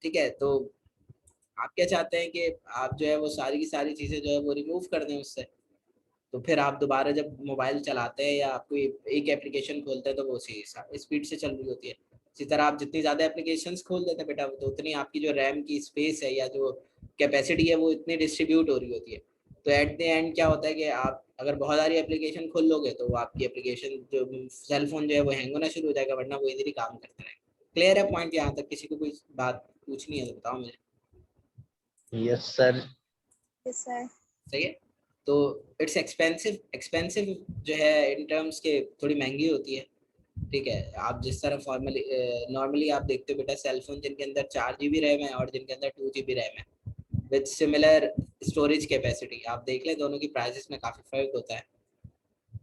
ठीक है, तो आप क्या चाहते हैं कि आप जो है वो सारी की सारी चीज़ें जो है वो रिमूव कर दें उससे। तो फिर आप दोबारा जब मोबाइल चलाते हैं या आप कोई एक एप्लीकेशन खोलते हैं तो वो उसी स्पीड से चल रही होती है। इसी तरह आप जितनी ज़्यादा एप्लीकेशंस खोल देते हैं बेटा, तो उतनी आपकी जो रैम की स्पेस है या जो कैपेसिटी है वो इतनी डिस्ट्रीब्यूट हो रही होती है। तो एट द एंड क्या होता है कि आप अगर बहुत सारी एप्लीकेशन खोल लोगे तो वो आपकी एप्लीकेशन जो सेल फोन जो है वो हैंग होना शुरू हो जाएगा, वरना वो इजीली काम करता रहेगा। क्लियर है पॉइंट? यहाँ तक किसी को कोई बात पूछनी है तो बताओ मुझे। Yes sir. Yes sir. सही है। तो इट्स एक्सपेंसिव, एक्सपेंसिव जो है इन टर्म्स के थोड़ी महंगी होती है। ठीक है, आप जिस तरह फॉर्मली नॉर्मली आप देखते हो बेटा सेल फोन जिनके अंदर 4 GB रैम है और जिनके अंदर 2 GB रैम है विद सिमिलर स्टोरेज कैपेसिटी, आप देख लें दोनों की प्राइसेस में काफ़ी फर्क होता है।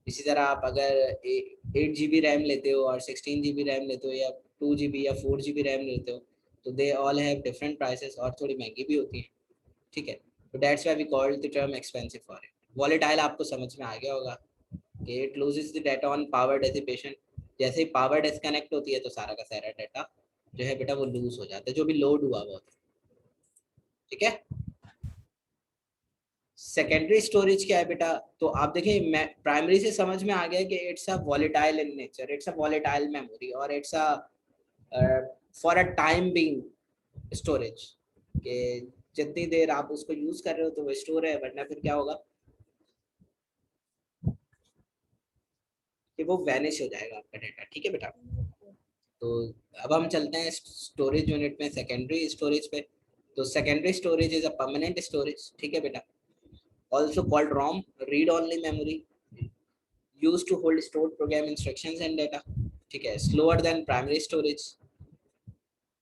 इसी तरह आप अगर 8 GB रैम लेते हो और 16 GB रैम लेते हो या 2 GB या 4 GB रैम लेते हो तो they all have different prices और थोड़ी महंगी भी होती है। ठीक है, तो that's why we called the term expensive for it. Volatile आपको समझ में आ गया होगा कि it loses the data on power dissipation. जैसे ही पावर डिस्कनेक्ट होती है तो सारा का सारा डाटा जो है बेटा वो लूज हो जाता है, जो भी लोड हुआ हुआ होता है। ठीक है, सेकेंडरी स्टोरेज क्या है बेटा? तो आप देखिए, मैं प्राइमरी से समझ में आ गया कि it's a volatile in nature, it's a volatile memory और it's a for a time being storage, कि जितनी देर आप उसको यूज कर रहे हो तो वो स्टोर है, वरना फिर क्या होगा कि वो वैनिश हो जाएगा आपका डाटा। ठीक है बेटा, तो अब हम चलते हैं स्टोरेज यूनिट में सेकेंडरी स्टोरेज पे। तो secondary storage is a permanent storage. ठीक है बेटा, also called ROM, read only memory, use to hold stored program instructions and data. ठीक है, slower than primary storage,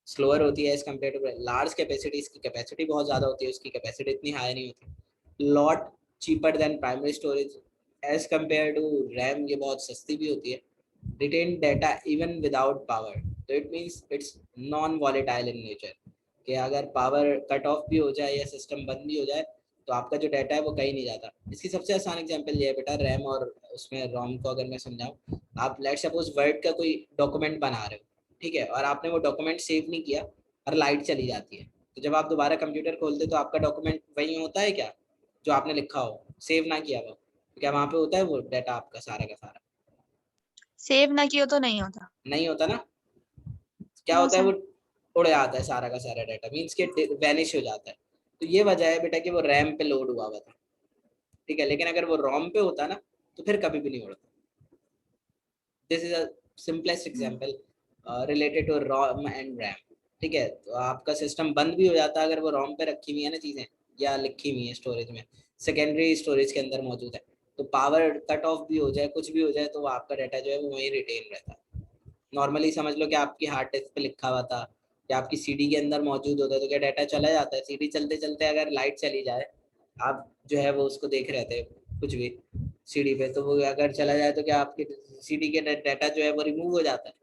slower होती है as compare to large capacity, इसकी कैपेसिटी बहुत ज़्यादा होती है, उसकी कैपेसिटी इतनी हाई नहीं होती। Lot cheaper than primary storage as compare to RAM, ये बहुत सस्ती भी होती है। Retain data even without power, तो it means it's non volatile in nature, कि अगर पावर कट ऑफ भी हो जाए या सिस्टम बंद भी हो जाए तो आपका जो डाटा है वो कहीं नहीं जाता। इसकी सबसे आसान एग्जांपल ये है बेटा रैम और उसमें रोम को अगर मैं समझाऊं, आप लेट सपोज वर्ड का कोई डॉक्यूमेंट बना रहे हो, ठीक है, और आपने वो डॉक्यूमेंट सेव नहीं किया और लाइट चली जाती है, तो जब आप दोबारा कंप्यूटर खोलते तो आपका डॉक्यूमेंट वही होता है क्या जो आपने लिखा हो, सेव ना किया हो, तो क्या वहाँ पे होता है वो डाटा आपका सारा का सारा? सेव ना किया तो नहीं होता। नहीं होता ना। क्या नो होता है सर। वो उड़ जाता है सारा का सारा डाटा, मीन्स के वैनिश हो जाता है। तो ये वजह है बेटा कि वो रैम पे लोड हुआ हुआ था। ठीक है, लेकिन अगर वो रोम पे होता ना तो फिर कभी भी नहीं उड़ता। This is a simplest example related to ROM and RAM. ठीक है, तो आपका सिस्टम बंद भी हो जाता है अगर वो रोम पे रखी हुई है ना चीज़ें या लिखी हुई है स्टोरेज में, सेकेंडरी स्टोरेज के अंदर मौजूद है, तो पावर कट ऑफ भी हो जाए कुछ भी हो जाए तो आपका डाटा जो है वो वहीं रिटेन रहता है। नॉर्मली समझ लो कि आपकी हार्ड डिस्क पे लिखा हुआ था या आपकी सीडी के अंदर मौजूद होता है, तो क्या डाटा चला जाता है? सीडी चलते चलते अगर लाइट चली जाए, आप जो है वो उसको देख रहे थे कुछ भी सीडी पे, तो वो अगर चला जाए तो क्या आपके सीडी के डाटा जो है वो रिमूव हो जाता है?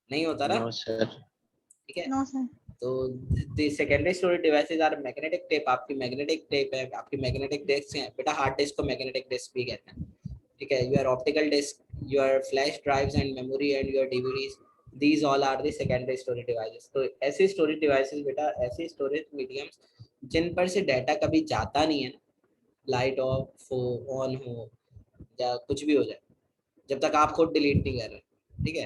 नहीं होता ना। No sir. ठीक है, नो सर। तो secondary storage devices are magnetic tape, आपकी मैग्नेटिक टेप है, आपकी मैग्नेटिक डिस्क है बेटा, हार्ड डिस्क को मैग्नेटिक डिस्क भी कहते हैं। ठीक है, your optical disk, your flash drives and memory and your DVDs, these all are the secondary storage devices. तो ऐसे स्टोरेज डिवाइसेस बेटा, ऐसे स्टोरेज मीडियम्स जिन पर से डाटा कभी जाता नहीं है ना, लाइट ऑफ हो ऑन हो या कुछ भी हो जाए, जब तक आप खुद डिलीट नहीं कर रहे। ठीक है,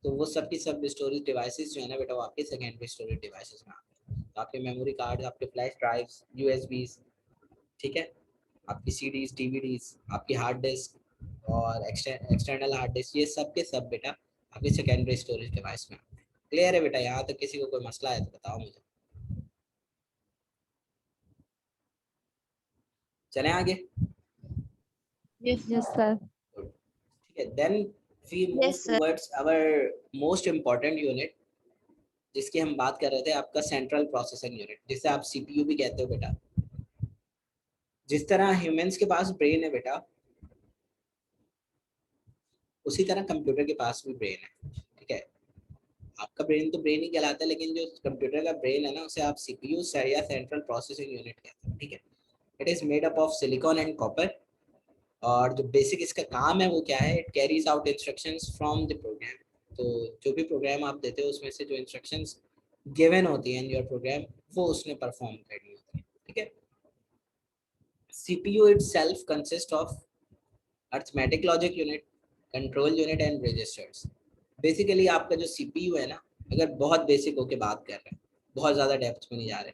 तो वो सब की सब स्टोरेज डिवाइसेस जो है ना बेटा वो आपके सेकेंडरी स्टोरेज डिवाइसेस में आते हैं। तो आपके मेमोरी कार्ड, आपके फ्लैश ड्राइव्स, यूएसबीज, ठीक है, आपकी सीडीज, डीवीडीज, आपकी हार्ड डिस्क और एक्सटर्नल हार्ड डिस्क, ये सब के सब बेटा आपके सेकेंडरी स्टोरेज डिवाइस में आते हैं। क्लियर है बेटा? यहाँ तक किसी को कोई मसला है तो बताओ मुझे। चलें आगे। Yes yes sir. ठीक है, then we move yes sir. Towards our most important unit, जिसकी हम बात कर रहे थे, आपका सेंट्रल प्रोसेसिंग यूनिट, जिसे आप सीपीयू भी कहते हो बेटा। जिस तरह ह्यूमंस के पास ब्रेन है बेटा, उसी तरह कंप्यूटर के पास भी ब्रेन है। ठीक है, आपका ब्रेन तो ब्रेन ही कहलाता है, लेकिन जो कंप्यूटर का ब्रेन है ना उसे आप सीपीयू या सेंट्रल प्रोसेसिंग यूनिट कहते हैं। ठीक है, it is made up of silicon and copper, और जो बेसिक इसका काम है वो क्या है, it carries out instructions from the program. तो जो भी प्रोग्राम आप देते हो उसमें से जो इंस्ट्रक्शंस गिवन होती है इन योर प्रोग्राम, वो उसने परफॉर्म करनी होती है, ठीक है। CPU itself consists of arithmetic logic unit, control unit and registers. Basically आपका जो CPU है ना, अगर बहुत बेसिक होके बात कर रहे हैं, बहुत ज़्यादा डेप्थ में नहीं जा रहे,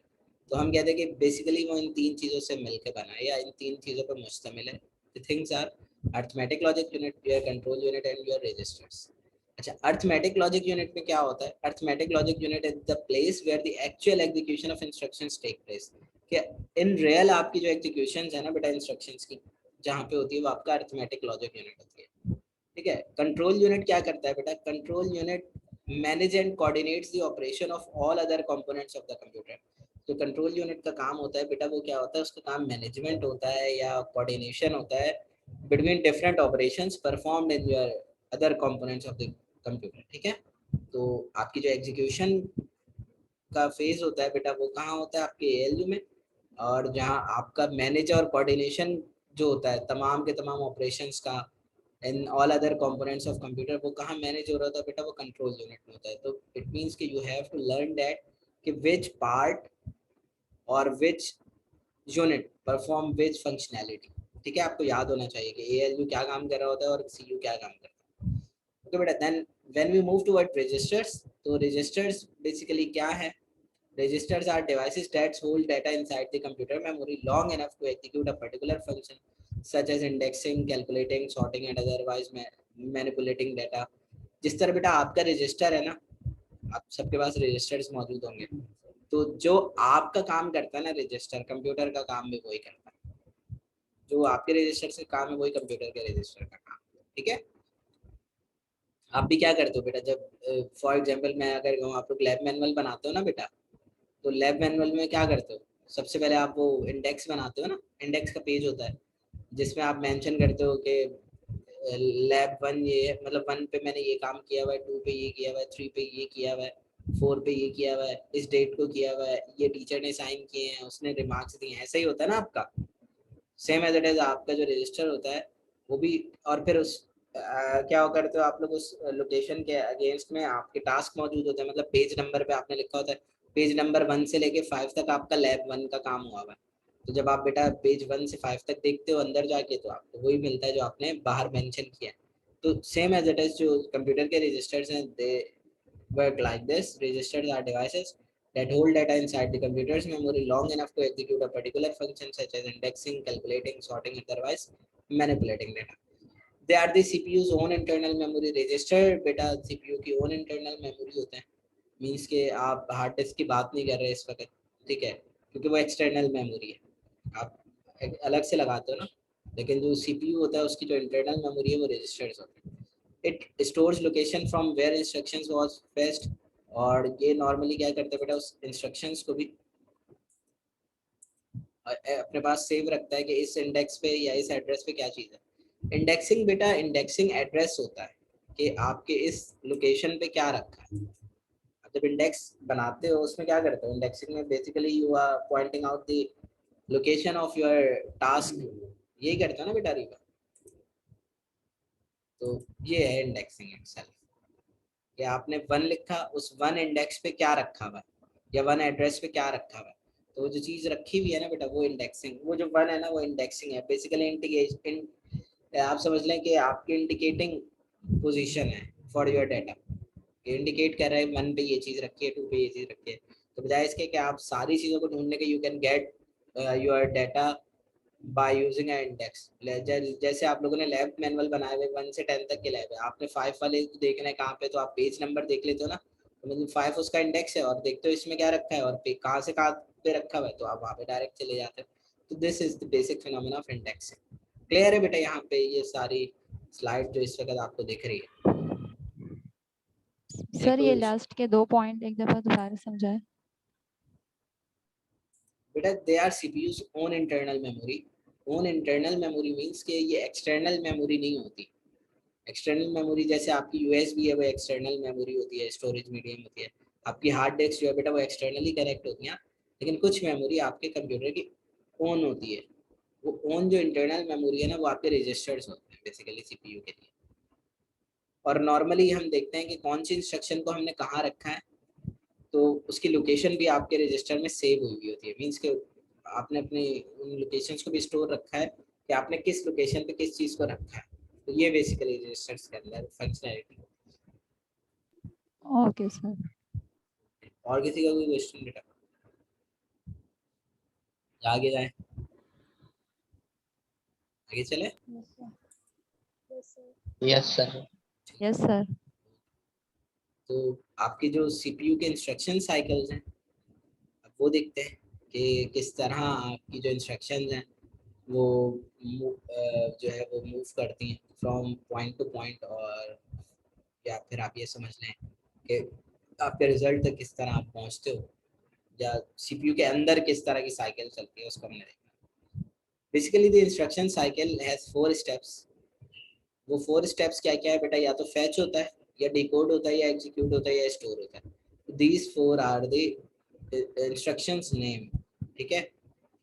तो हम कहते हैं कि बेसिकली वो इन तीन चीज़ों से मिलकर बना है या इन तीन चीज़ों पर मुश्तमिल है। The things are arithmetic logic unit, your control unit and your registers. अच्छा, अर्थमेटिक लॉजिक यूनिट में क्या होता है? Arithmetic logic unit is the place where the actual execution of instructions take place. कि इन रियल आपकी जो executions है ना बेटा इंस्ट्रक्शंस की, जहाँ पे होती है वो आपका अर्थमेटिक लॉजिक यूनिट होती है, ठीक है। कंट्रोल यूनिट क्या करता है बेटा? Control unit manage and coordinates the operation of all other components of the computer. तो कंट्रोल यूनिट का काम होता है बेटा, वो क्या होता है? उसका काम मैनेजमेंट होता है या कोऑर्डिनेशन होता है between different operations performed in your other components of the computer, ठीक है। तो आपकी जो एग्जीक्यूशन का फेज होता है बेटा, वो कहाँ होता है? आपके ALU में। और जहाँ आपका मैनेज और कोऑर्डिनेशन जो होता है तमाम के तमाम ऑपरेशंस का in all other components of computer, वो कहाँ मैनेज हो रहा था बेटा? वो कंट्रोल यूनिट में होता है। तो इट मीन्स कि you have to learn that कि विच पार्ट और which unit perform which functionality, ठीक है। आपको याद होना चाहिए कि ALU क्या काम कर रहा होता है और CPU क्या काम करता है, ओके बेटा। Then when we move toward registers, तो रजिस्टर्स बेसिकली क्या है? Registers are devices that hold data inside the computer memory long enough to execute a particular function, such as indexing, calculating, sorting, and otherwise manipulating data. जिस तरह बेटा आपका register है ना, आप सबके पास रजिस्टर्स मौजूद होंगे, तो जो आपका काम करता है ना रजिस्टर, कंप्यूटर का काम भी वही करता है। जो आपके रजिस्टर से काम है वही कंप्यूटर के रजिस्टर का काम, ठीक है। आप भी क्या करते हो बेटा? जब फॉर एग्जांपल मैं अगर कहूँ, आप लोग लैब मैनुअल बनाते हो ना बेटा, तो लैब मैनुअल में क्या करते हो? सबसे पहले आप वो इंडेक्स बनाते हो ना, इंडेक्स का पेज होता है जिसमें आप मेंशन करते हो कि लैब 1 ये है, मतलब 1 पे मैंने ये काम किया हुआ है, 2 पे ये किया हुआ है, 3 पे ये किया हुआ है, 4 पे ये किया हुआ है, इस डेट को किया हुआ है, ये टीचर ने साइन किए हैं, उसने रिमार्क्स दिए हैं, ऐसा ही होता है ना आपका। सेम एज इट इज आपका जो रजिस्टर होता है वो भी। और फिर उस क्या करते हो आप लोग? उस लोकेशन के अगेंस्ट में आपके टास्क मौजूद होते हैं, मतलब पेज नंबर पे आपने लिखा होता है पेज नंबर 1 से लेके 5 तक आपका लैब 1 का काम हुआ हुआ है। तो जब आप बेटा पेज 1 से 5 तक देखते हो अंदर जाके, तो आपको वही मिलता है जो आपने बाहर मेंशन किया है। तो सेम एज इट इज जो कंप्यूटर के रजिस्टर्स हैं, दे work like this. Registers are devices that hold data inside the computer's memory long enough to execute a particular function, such as indexing, calculating, sorting, and otherwise manipulating data. They are the CPU's own internal memory. Register बेटा CPU की own internal memory होते हैं, means के आप hard disk की बात नहीं कर रहे इस वक्त, ठीक है, क्योंकि वो एक्सटर्नल मेमोरी है, आप अलग से लगाते हो ना। लेकिन जो CPU होता है उसकी जो इंटरनल मेमोरी है वो रजिस्टर्स होते हैं। It stores location from where instructions was fetched. और ये नॉर्मली क्या करते हैं बेटा? उस इंस्ट्रक्शंस को भी अपने पास सेव रखता है कि इस इंडेक्स पे या इस एड्रेस पे क्या चीज़ है। इंडेक्सिंग बेटा, इंडेक्सिंग एड्रेस होता है कि आपके इस लोकेशन पे क्या रखा है। जब इंडेक्स बनाते हो उसमें क्या करते हो? इंडेक्सिंग में basically you are pointing out the location of your task, यही करता है ना बेटा रीवा। तो ये है इंडेक्सिंग इटसेल्फ, कि आपने 1 लिखा, उस 1 इंडेक्स पे क्या रखा हुआ है या 1 एड्रेस पे क्या रखा हुआ है। तो जो चीज़ रखी हुई है ना बेटा वो इंडेक्सिंग, वो जो 1 है ना वो इंडेक्सिंग है बेसिकली। आप समझ लें कि आपकी इंडिकेटिंग पोजीशन है फॉर योर डाटा, इंडिकेट कर रहा है 1 पे ये चीज़ रखी है, 2 पे ये चीज़ रखी है। तो बजाय इसके कि आप सारी चीज़ों को ढूंढने के, you can get your data by using a index. जैसे आप लोगों ने लैब मैनुअल बनाए हुए 1 से 10 तक के लैब है, आपने 5 वाले देखना है कहाँ पे, तो आप पेज नंबर देख लेते हो ना, तो मतलब 5 उसका इंडेक्स है, और देखते हो इसमें क्या रखा है और कहाँ से कहाँ पे रखा हुआ है, तो आप वहाँ पे डायरेक्ट चले जाते हो। तो this is the basic phenomena of indexing. Clear है बेटा? यहाँ पे ये सारी स्लाइड जो इस वक्त आपको दिख रही है, सर ये कोई लास्ट के 2 पॉइंट एक दफा दोबारा समझाएं। बेटा they are CPU's own internal memory. Own internal memory means के ये एक्सटर्नल मेमोरी नहीं होती। एक्सटर्नल मेमोरी जैसे आपकी USB है वो एक्सटर्नल मेमोरी होती है, स्टोरेज मीडियम होती है। आपकी हार्ड डिस्क जो है बेटा वो एक्सटर्नली कनेक्ट होती है, लेकिन कुछ मेमोरी आपके कंप्यूटर की ओन होती है। वो ओन जो इंटरनल मेमोरी है ना वो आपके रजिस्टर्स होते हैं बेसिकली CPU के लिए। और नॉर्मली हम देखते हैं कि कौन सी इंस्ट्रक्शन को हमने कहाँ रखा है। तो तो उसकी लोकेशन भी आपके रजिस्टर में सेव हुई होती है, मीन्स के आपने अपने उन लोकेशंस को भी स्टोर रखा है कि आपने किस लोकेशन पे किस चीज़ को रखा है। तो ये बेसिकली रजिस्टर्स के अंदर फंक्शनैलिटी। Okay sir. और किसी का कोई क्वेश्चन बेटा? आगे जाए, आगे चले। Yes sir. Yes sir. तो आपके जो सीपीयू के इंस्ट्रक्शन साइकिल्स हैं, अब वो देखते हैं कि किस तरह आपकी जो इंस्ट्रक्शंस हैं वो जो है वो मूव करती हैं फ्रॉम पॉइंट टू पॉइंट, और या फिर आप ये समझ लें कि आपके रिजल्ट तक किस तरह आप पहुंचते हो, या सीपीयू के अंदर किस तरह की साइकिल चलती है, उसको हमने देखा। Basically the instruction cycle has 4 steps. वो 4 स्टेप्स क्या क्या है बेटा? या तो फैच होता है, या डिकोड होता है, या एग्जीक्यूट होता है, या स्टोर होता है। These 4 are the instructions name. ठीक है,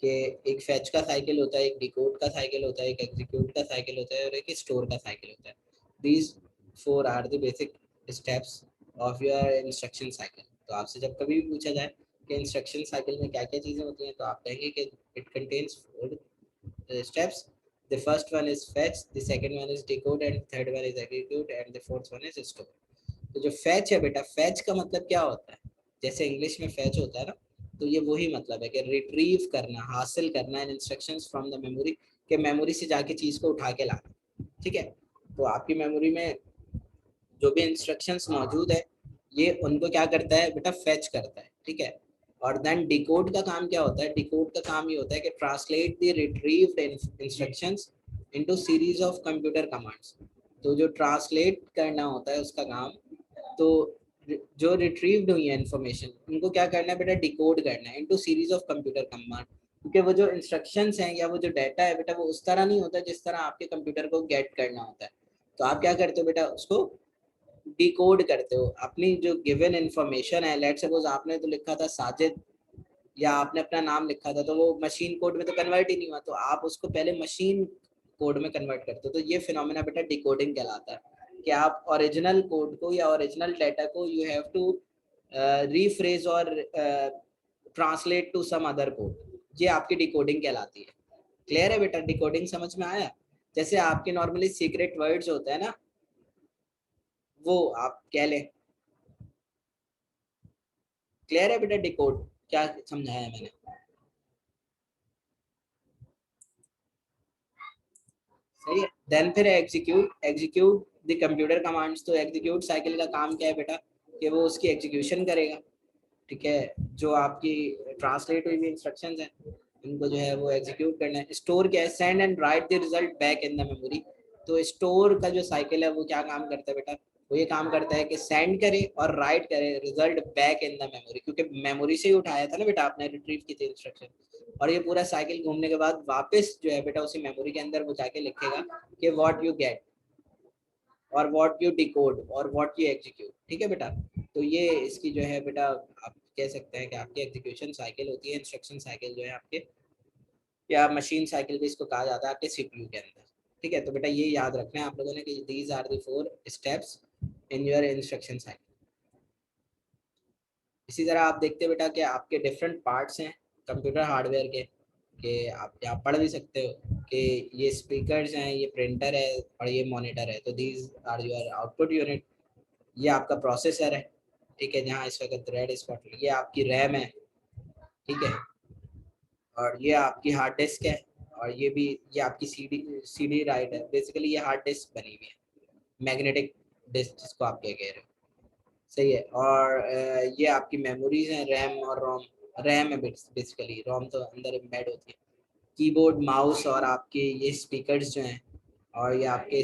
कि एक फैच का साइकिल होता है, एक डिकोड का साइकिल होता है, एक एग्जीक्यूट का साइकिल होता है, और एक स्टोर का साइकिल होता है। These 4 are the basic steps of your instruction cycle. तो आपसे जब कभी भी पूछा जाए कि इंस्ट्रक्शन साइकिल में क्या क्या चीज़ें होती हैं, तो आप कहेंगे कि it contains 4 steps. The first one is fetch, the second one is decode, and third one is execute, and the fourth one is store. तो जो fetch है बेटा, fetch का मतलब क्या होता है? जैसे इंग्लिश में fetch होता है ना, तो ये वही मतलब है कि रिट्रीव करना, हासिल करना है इंस्ट्रक्शंस फ्रॉम द मेमोरी, के मेमोरी से जाके चीज़ को उठा के लाना। ठीक है, तो आपकी मेमोरी में जो भी इंस्ट्रक्शंस मौजूद है, ये उनको क्या करता है बेटा? फेच करता है। ठीक है, और देन डिकोड का काम क्या होता है? डिकोड का काम ये होता है कि translate the retrieved instructions into series of computer commands. तो जो ट्रांसलेट करना होता है उसका काम, तो जो रिट्रीव्ड हुई है इन्फॉर्मेशन, उनको क्या करना है बेटा? डिकोड करना है into series of computer command. क्योंकि वो जो इंस्ट्रक्शंस हैं या वो जो डाटा है बेटा, वो उस तरह नहीं होता जिस तरह आपके कंप्यूटर को गेट करना होता है। तो आप क्या करते हो बेटा? उसको डिकोड करते हो। अपनी जो गिवन इंफॉर्मेशन है, लेट्स सपोज आपने तो लिखा था साजिद, या आपने अपना नाम लिखा था, तो वो मशीन कोड में तो कन्वर्ट ही नहीं हुआ, तो आप उसको पहले मशीन कोड में कन्वर्ट करते हो। तो ये फिनोमेना बेटा डिकोडिंग कहलाता है कि आप ओरिजिनल कोड को या ओरिजिनल डाटा को यू हैव टू रीफ्रेज और translate to some other code. ये आपकी डिकोडिंग कहलाती है। क्लियर है बेटा? डिकोडिंग समझ में आया? जैसे आपके नॉर्मली सीक्रेट वर्ड्स होते हैं ना, वो आप कह लें। क्लियर है बेटा? डिकोड क्या समझाया है मैंने? सही है। देन फिर एग्जीक्यूट द कंप्यूटर कमांड्स। तो एग्जीक्यूट साइकिल का काम क्या है बेटा? कि वो उसकी एग्जीक्यूशन करेगा। ठीक है, जो आपकी ट्रांसलेट हुई हुई इंस्ट्रक्शंस हैं, उनको जो है वो एग्जीक्यूट करना है। स्टोर क्या है? Send and right the result back in the memory. तो स्टोर का जो साइकिल है वो क्या काम करता है बेटा? वो ये काम करता है कि सेंड करे और राइट करे result back in the memory, क्योंकि मेमोरी से ही उठाया था ना बेटा आपने, रिट्रीव की थी इंस्ट्रक्शन। और ये पूरा साइकिल घूमने के बाद वापस जो है बेटा उसी मेमोरी के अंदर वो जाके लिखेगा कि व्हाट यू गेट और व्हाट यू डिकोड और व्हाट यू एग्जीक्यूट। ठीक है बेटा? तो ये इसकी जो है बेटा आप कह सकते हैं कि आपकी एग्जीक्यूशन साइकिल होती है, इंस्ट्रक्शन साइकिल जो है आपके, या मशीन साइकिल भी इसको कहा जाता है आपके सीपीयू के अंदर। ठीक है, तो बेटा ये याद रखना है आप लोगों ने कि these are the 4 steps in your instruction cycle. इसी तरह आप देखते हैं बेटा कि आपके डिफरेंट पार्ट्स हैं कंप्यूटर हार्डवेयर के, कि आप यहाँ पढ़ भी सकते हो कि ये स्पीकर्स हैं, ये प्रिंटर है, और ये मॉनिटर है। तो these are your output unit. ये आपका प्रोसेसर है। ठीक है, जहाँ इस वक्त रेड स्पॉट, ये आपकी रैम है। ठीक है, और ये आपकी हार्ड डिस्क है, और ये आपकी सीडी राइट है। बेसिकली ये हार्ड डिस्क बनी हुई है, मैग्नेटिक डिस्क जिसको आप कह रहे हो। सही है, और ये आपकी मेमोरीज हैं, रैम और रोम। रैम है बेसिकली, रोम तो अंदर एम्बेड होती है। कीबोर्ड, माउस, और आपके ये स्पीकर्स जो हैं, और ये आपके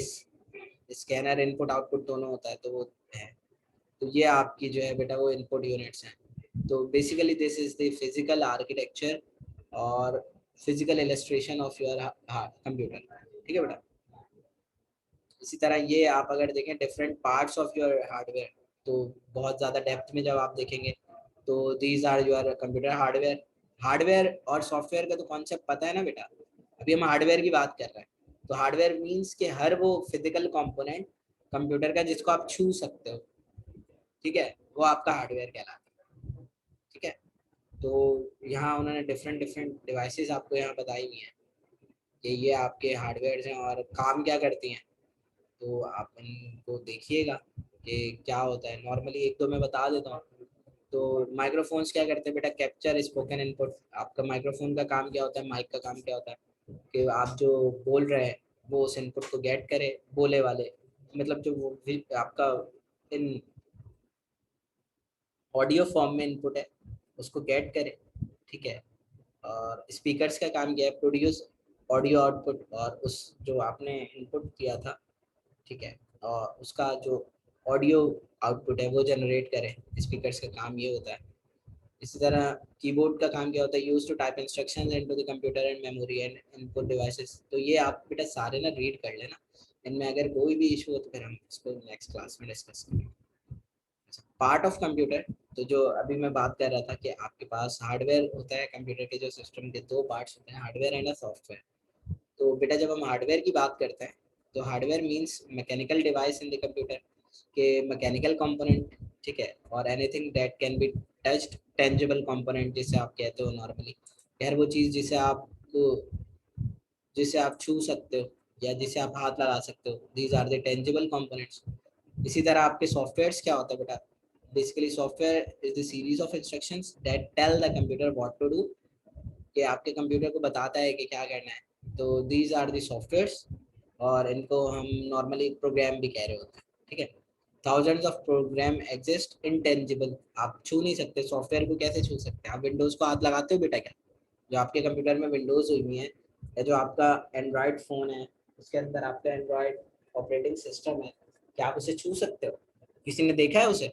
स्कैनर, इनपुट आउटपुट दोनों होता है, तो वो है। तो ये आपकी जो है बेटा वो इनपुट यूनिट्स हैं। तो basically this is the physical architecture और physical illustration of your computer. ठीक है बेटा? इसी तरह ये आप अगर देखें different parts of your hardware, तो बहुत ज़्यादा डेप्थ में जब आप देखेंगे तो these are your computer hardware. Hardware और सॉफ्टवेयर का तो कॉन्सेप्ट पता है ना बेटा? अभी हम हार्डवेयर की बात कर रहे हैं। तो हार्डवेयर मीन्स कि हर वो फिजिकल कंपोनेंट कंप्यूटर का जिसको आप छू सकते हो, ठीक है, वो आपका हार्डवेयर कहलाता है। तो यहाँ उन्होंने डिफरेंट डिफरेंट डिवाइसेस आपको यहाँ बताई हुई हैं कि ये आपके हार्डवेयर हैं और काम क्या करती हैं। तो आप इनको देखिएगा कि क्या होता है। नॉर्मली एक दो मैं बता देता हूँ। तो माइक्रोफोन्स क्या करते हैं बेटा, कैप्चर स्पोकन इनपुट। आपका माइक्रोफोन का काम क्या होता है, माइक का काम क्या होता है कि आप जो बोल रहे हैं वो उस इनपुट को गेट करे, बोले वाले मतलब जो वो भी आपका इन ऑडियो फॉर्म में इनपुट है उसको गेट करे, ठीक है। और स्पीकर्स का काम क्या है, प्रोड्यूस ऑडियो आउटपुट, और उस जो आपने इनपुट किया था, ठीक है, और उसका जो ऑडियो आउटपुट है वो जनरेट करे। स्पीकर्स का काम ये होता है। इसी तरह कीबोर्ड का काम क्या होता है, use to type instructions into the computer and memory and input devices. तो ये आप बेटा सारे ना रीड कर लेना, इनमें अगर कोई भी इशू हो तो फिर हम इसको नेक्स्ट क्लास में डिस्कस करेंगे। पार्ट ऑफ कंप्यूटर, तो जो अभी मैं बात कर रहा था कि आपके पास हार्डवेयर होता है कंप्यूटर के, जो सिस्टम के दो पार्ट्स होते हैं, हार्डवेयर एंड सॉफ्टवेयर। तो बेटा जब हम हार्डवेयर की बात करते हैं तो hardware means mechanical device in the computer के मैकेनिकल कंपोनेंट, ठीक है, और anything that can be touched tangible component जिसे आप कहते हो नॉर्मली। यार वो चीज़ जिसे आप छू सकते हो या जिसे आप हाथ लगा सकते हो, these are the tangible components. इसी तरह आपके सॉफ्टवेयर्स क्या होता है बेटा, basically software is the series of instructions that tell the computer what to do, कि आपके कंप्यूटर को बताता है कि क्या करना है। तो दीज आर दी सॉफ्टवेयर्स, और इनको हम नॉर्मली प्रोग्राम भी कह रहे होते हैं, ठीक है। Thousands of program exist intangible, आप छू नहीं सकते सॉफ्टवेयर को, कैसे छू सकते हैं। आप विंडोज़ को हाथ लगाते हो बेटा क्या, जो आपके कंप्यूटर में विंडोज़ हुई हुई है, या जो आपका एंड्रॉयड फ़ोन है उसके अंदर आपका एंड्रॉयड ऑपरेटिंग सिस्टम है, क्या आप उसे छू सकते हो? किसी ने देखा है उसे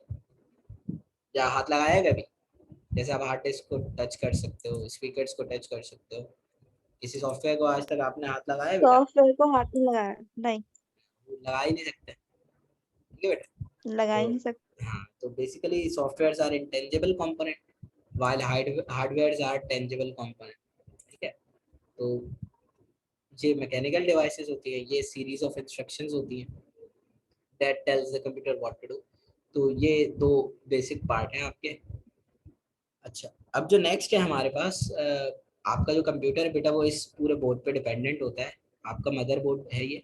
या हाथ लगाया है कभी? जैसे आप हार्ड डिस्क को टच कर सकते हो, स्पीकर्स को टच कर सकते हो, किसी सॉफ्टवेयर को आज तक आपने हाथ लगाया है बेटा? सॉफ्टवेयर को हाथ नहीं लगाया, नहीं लगा ही नहीं सकते, ठीक है बेटा। लगा ही तो नहीं सकते। हाँ, तो basically softwares are intangible component while hardwares are tangible component, ठीक है। तो ये मैकेनिकल डिवाइसेस होती है, ये सीरीज ऑफ इंस्ट्रक्शंस होती हैं that tells the computer what to do. तो ये दो बेसिक पार्ट हैं आपके। अच्छा, अब जो नेक्स्ट है हमारे पास, आपका जो कंप्यूटर है बेटा वो इस पूरे बोर्ड पे डिपेंडेंट होता है। आपका मदरबोर्ड है ये,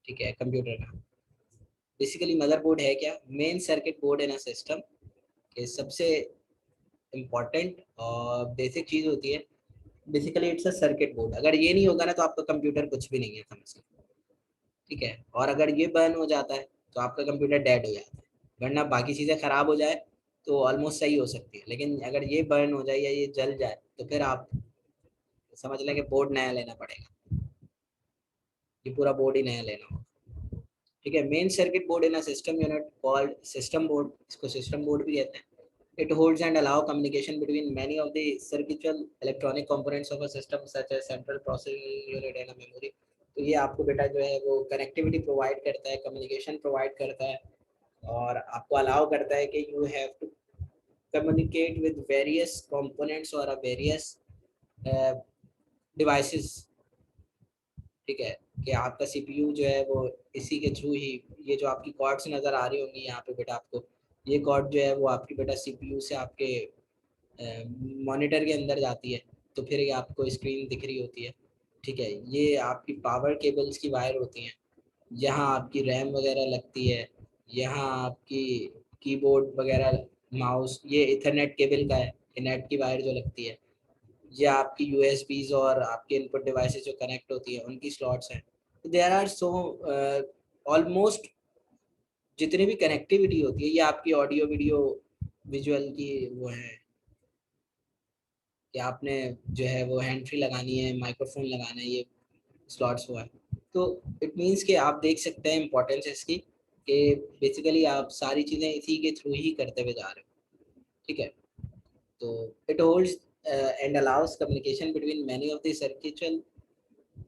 ठीक है, कंप्यूटर का। बेसिकली मदरबोर्ड है क्या, main circuit board in a system के सबसे इम्पॉर्टेंट और बेसिक चीज़ होती है। Basically it's a circuit board. अगर ये नहीं होगा ना तो आपका कंप्यूटर कुछ भी नहीं है, समझ लो, ठीक है। और अगर ये बर्न हो जाता है तो आपका कंप्यूटर डेड हो जाता है। वरना बाकी चीज़ें ख़राब हो जाए तो ऑलमोस्ट सही हो सकती है, लेकिन अगर ये बर्न हो जाए या ये जल जाए तो फिर आप समझ लें कि बोर्ड नया लेना पड़ेगा, ये पूरा बोर्ड ही नया लेना होगा, ठीक है। मेन सर्किट बोर्ड इन अ system unit called system board, इसको सिस्टम बोर्ड भी कहते हैं। It holds and allow communication between many of the circuitry electronic components of a system such as central processing unit and a memory। तो ये आपको बेटा जो है वो कनेक्टिविटी प्रोवाइड करता है, कम्युनिकेशन प्रोवाइड करता है, और आपको अलाउ करता है कि you have to communicate with various components और वेरियस डिवाइसेस, ठीक है। कि आपका सीपीयू जो है वो इसी के थ्रू ही, ये जो आपकी कॉर्ड्स नज़र आ रही होंगी यहाँ पे बेटा आपको, ये कॉर्ड जो है वो आपकी बेटा सीपीयू से आपके मॉनिटर के अंदर जाती है, तो फिर ये आपको स्क्रीन दिख रही होती है, ठीक है। ये आपकी पावर केबल्स की वायर होती हैं, यहाँ आपकी रैम वगैरह लगती है, यहाँ आपकी कीबोर्ड वगैरह, माउस, ये इथरनेट केबल का है, नेट की वायर जो लगती है, ये आपकी यूएसबीज और आपके इनपुट डिवाइसेस जो कनेक्ट होती है उनकी स्लॉट्स हैं। देयर आर सो ऑलमोस्ट जितनी भी कनेक्टिविटी होती है, ये आपकी ऑडियो वीडियो विजुअल की वो है कि आपने जो है वो हैंड फ्री लगानी है, माइक्रोफोन लगाना है, ये स्लॉट्स हुआ है। तो इट मीन्स कि आप देख सकते हैं इंपॉर्टेंस इसकी, कि बेसिकली आप सारी चीज़ें इसी के थ्रू ही करते हुए जा रहे हो, ठीक है। तो it holds and allow us communication between many of the circuital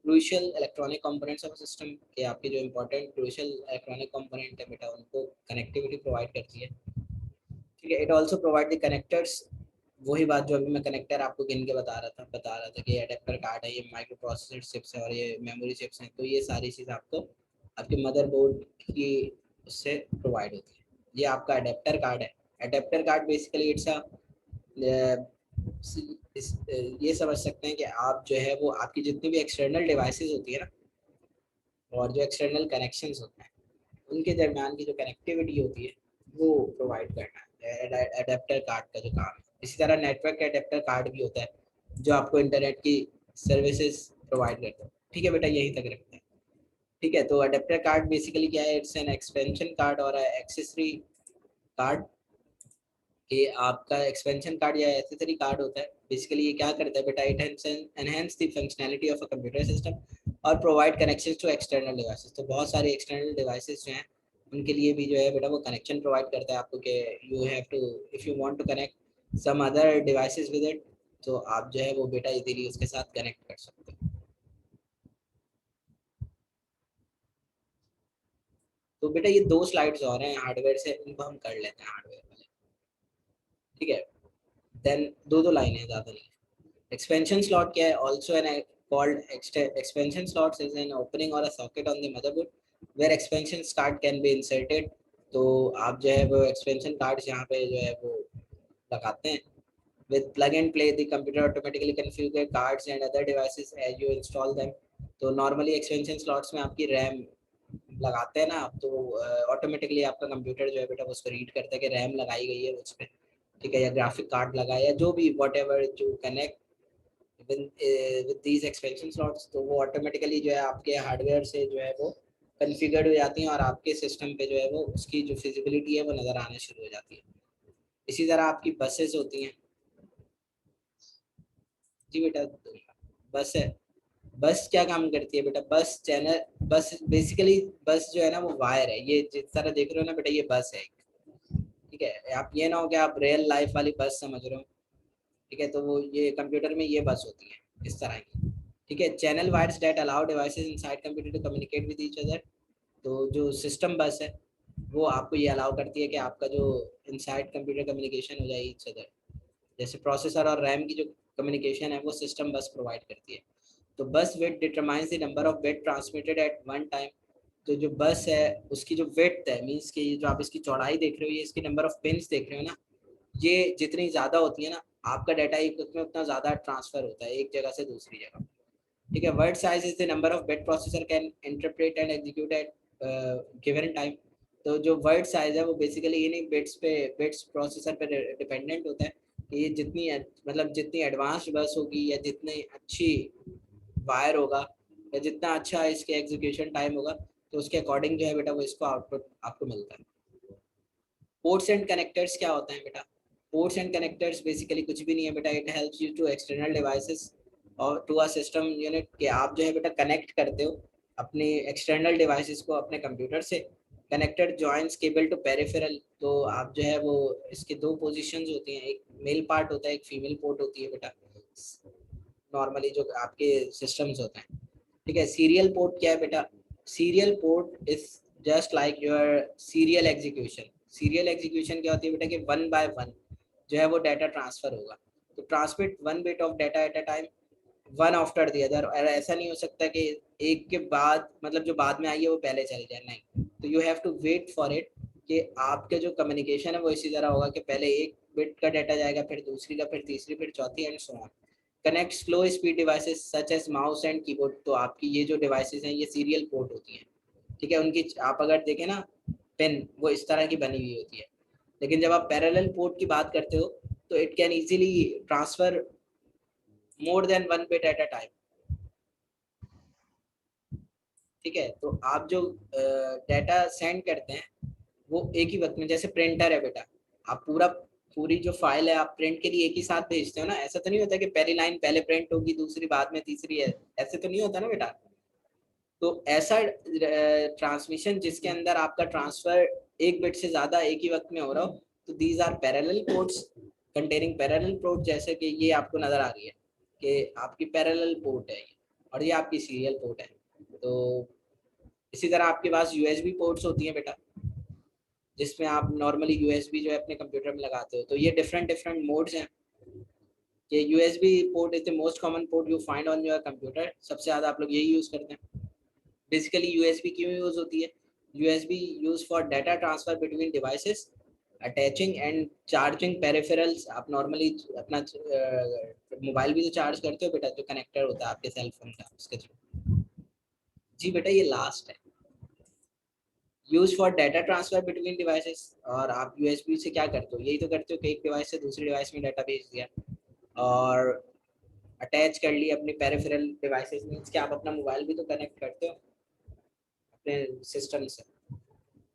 crucial electronic components of system, के आपके जो इंपॉर्टेंट क्रूशियल इलेक्ट्रॉनिक कंपोनेंट है बेटा उनको कनेक्टिविटी प्रोवाइड करती है, ठीक है। It also provide the connectors, वही बात जो अभी मैं कनेक्टर आपको गिन के बता रहा था कि अडेप्टर कार्ड है, ये माइक्रो प्रोसेसर चिप्स है और ये मेमोरी चिप्स हैं। तो ये सारी चीज़ आपको आपके मदरबोर्ड की उससे प्रोवाइड होती है। ये आपका अडेप्टर कार्ड है। Adapter card basically it's a ये समझ सकते हैं कि आप जो है वो आपकी जितनी भी एक्सटर्नल डिवाइसेस होती है ना और जो एक्सटर्नल कनेक्शंस होते हैं उनके दरमियान की जो कनेक्टिविटी होती है वो प्रोवाइड करना है अडेप्टर कार्ड का जो काम है। इसी तरह नेटवर्क अडेप्टर कार्ड भी होता है जो आपको इंटरनेट की सर्विसेज प्रोवाइड करता है। ठीक है बेटा, यहीं तक रखते हैं। ठीक है, तो अडेप्टर कार्ड बेसिकली क्या है, इट्स एन एक्सपेंशन कार्ड और एक्सेसरी कार्ड। ये आपका एक्सपेंशन कार्ड या एक्सेसरी कार्ड होता है। बेसिकली ये क्या करता है बेटा, it enhance the functionality of a computer system और provide connections to external devices. तो बहुत सारे एक्सटर्नल डिवाइसेस जो हैं उनके लिए भी जो है बेटा वो कनेक्शन प्रोवाइड करता है आपको कि you have to, if you want to connect some other devices with it, तो आप जो है वो बेटा इजीली उसके साथ कनेक्ट कर सकते हो। तो बेटा ये 2 स्लाइड्स और हैं हार्डवेयर से, उनको हम कर लेते हैं हार्डवेयर वाले। ठीक है, देन दो लाइनें, ज़्यादा नहीं। Expansion slot क्या है? Also an called expansion slots is an opening or a socket on the motherboard where expansion card can be inserted. तो आप जो है वो expansion cards यहाँ पे जो है वो लगाते हैं। With plug and play, the computer automatically configure cards and other devices as you install them. तो normally expansion slots में आपकी RAM लगाते हैं ना आप, तो ऑटोमेटिकली आपका कंप्यूटर जो है बेटा उसको रीड करता है कि रैम लगाई गई है उस पर। ठीक है, या ग्राफिक कार्ड लगाया या जो भी वॉट एवर जो connect with these expansion slots, तो वो ऑटोमेटिकली जो है आपके हार्डवेयर से जो है वो कन्फिगर्ड हो जाती हैं और आपके सिस्टम पे जो है वो उसकी जो फिजिबिलिटी है वो नज़र आना शुरू हो जाती है। इसी तरह आपकी बसेस होती हैं। जी बेटा, बस है। बस क्या काम करती है बेटा, बस चैनल, बस बेसिकली बस जो है ना वो वायर है। ये जिस तरह देख रहे हो ना बेटा, ये बस है। ठीक है, आप ये ना हो कि आप रियल लाइफ वाली बस समझ रहे हो। ठीक है, तो वो ये कंप्यूटर में ये बस होती है इस तरह की। ठीक है, channel wires that allow devices inside computer to communicate with each other. तो जो सिस्टम बस है वो आपको ये अलाउ करती है कि आपका जो इनसाइड कंप्यूटर कम्युनिकेशन हो जाए ईच अदर। जैसे प्रोसेसर और रैम की जो कम्युनिकेशन है वो सिस्टम बस प्रोवाइड करती है। तो bus width determines the number of bit transmitted at one time. तो जो बस है उसकी जो विड्थ है, मीन्स कि जो आप इसकी चौड़ाई देख रहे हो, ये इसकी नंबर ऑफ पिन्स देख रहे हो ना, ये जितनी ज़्यादा होती है ना आपका डाटा एक वक्त में उतना ज़्यादा ट्रांसफ़र होता है एक जगह से दूसरी जगह। ठीक है, word size is the number of bit processor can interpret and execute at given time. तो जो वर्ड साइज है वो बेसिकली इन्हीं बिट्स प्रोसेसर पे डिपेंडेंट होता है कि ये जितनी मतलब जितनी एडवांस बस होगी या जितनी अच्छी वायर होगा या जितना अच्छा इसके एग्जीक्यूशन टाइम होगा, तो उसके अकॉर्डिंग जो है बेटा वो इसको आउटपुट आपको मिलता है। पोर्ट्स एंड कनेक्टर्स क्या होते हैं बेटा? पोर्ट्स एंड कनेक्टर्स बेसिकली कुछ भी नहीं है बेटा, it helps you to external devices और टू अ सिस्टम यूनिट, के आप जो है बेटा कनेक्ट करते हो अपने एक्सटर्नल डिवाइसेस को अपने कंप्यूटर से। Connector joins cable to peripheral. तो आप जो है वो इसके 2 पोजीशंस होती हैं, एक मेल पार्ट होता है, एक फीमेल पोर्ट होती है बेटा, नॉर्मली जो आपके सिस्टम्स होते हैं। ठीक है, सीरियल पोर्ट क्या है बेटा? Serial port is just like your serial execution. Serial execution क्या होती है बेटा कि 1 बाय 1 जो है वो डाटा ट्रांसफर होगा। तो transmit 1 bit of data at a time, one after the other. और ऐसा नहीं हो सकता कि एक के बाद मतलब जो बाद में आई है वो पहले चल जाए, नहीं। तो you have to wait for it कि आपके जो कम्युनिकेशन है वो इसी तरह होगा कि पहले एक बिट का डाटा जाएगा, फिर दूसरी का, फिर तीसरी, फिर चौथी, and so on. Connect slow speed devices such as mouse and keyboard. तो आपकी ये जो डिवाइसेस हैं ये सीरियल पोर्ट होती हैं। ठीक है, उनकी आप अगर देखें ना पेन, वो इस तरह की बनी हुई होती है। लेकिन जब आप पैरेलल पोर्ट की बात करते हो तो it can easily transfer more than 1 bit at a time. ठीक है, तो आप जो डाटा सेंड करते हैं वो एक ही वक्त में, जैसे प्रिंटर है बेटा, आप पूरी जो फाइल है आप प्रिंट के लिए एक ही साथ भेजते हो ना। ऐसा तो नहीं होता कि पहली लाइन पहले प्रिंट होगी, दूसरी बाद में, तीसरी है, ऐसे तो नहीं होता ना बेटा। तो ऐसा ट्रांसमिशन जिसके अंदर आपका ट्रांसफर एक बिट से ज्यादा एक ही वक्त में हो रहा हो, तो these are parallel ports containing parallel port. जैसे कि ये आपको नजर आ रही है कि आपकी पैरेलल पोर्ट है ये, और ये आपकी सीरियल पोर्ट है। तो इसी तरह आपके पास यूएसबी पोर्ट्स होती हैं बेटा, जिसमें आप नॉर्मली यूएसबी जो है अपने कंप्यूटर में लगाते हो। तो ये डिफरेंट मोड्स हैं। ये USB port is the most common port you find on your computer. सबसे ज़्यादा आप लोग यही यूज़ करते हैं। बेसिकली यूएसबी क्यों यूज़ होती है? USB use for data transfer between devices attaching and charging peripherals, आप नॉर्मली अपना मोबाइल भी तो चार्ज करते हो बेटा, जो कनेक्टर होता है आपके सेल फोन का उसके थ्रू। जी बेटा ये लास्ट है। Use for data transfer between devices, और आप यूएसबी से क्या करते हो, यही तो करते हो कि एक डिवाइस से दूसरी डिवाइस में डाटा भेज दिया। और अटैच कर ली अपनी पेरिफेरल डिवाइसेस, मींस कि आप अपना मोबाइल भी तो कनेक्ट करते हो अपने सिस्टम से,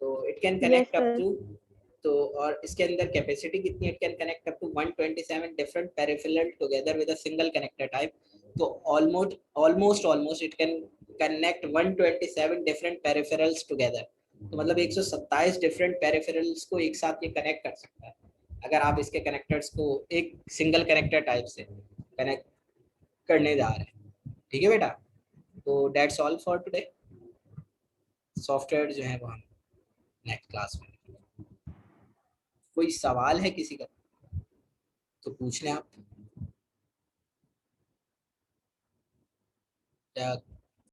तो it can Yes, connect up sir. To, तो और इसके अंदर कैपेसिटी कितनी है, it can connect up to 127 different peripheral together with a single connector type. तो almost it can connect 127 different peripherals together. तो मतलब 127 डिफरेंट पेरिफेरल्स को एक साथ ये कनेक्ट कर सकता है, अगर आप इसके कनेक्टर्स को एक सिंगल कनेक्टर टाइप से कनेक्ट करने जा रहे हैं। ठीक है बेटा, तो that's all for today. Software जो है वो हम नेक्स्ट क्लास में। कोई सवाल है किसी का तो पूछ लें आप, या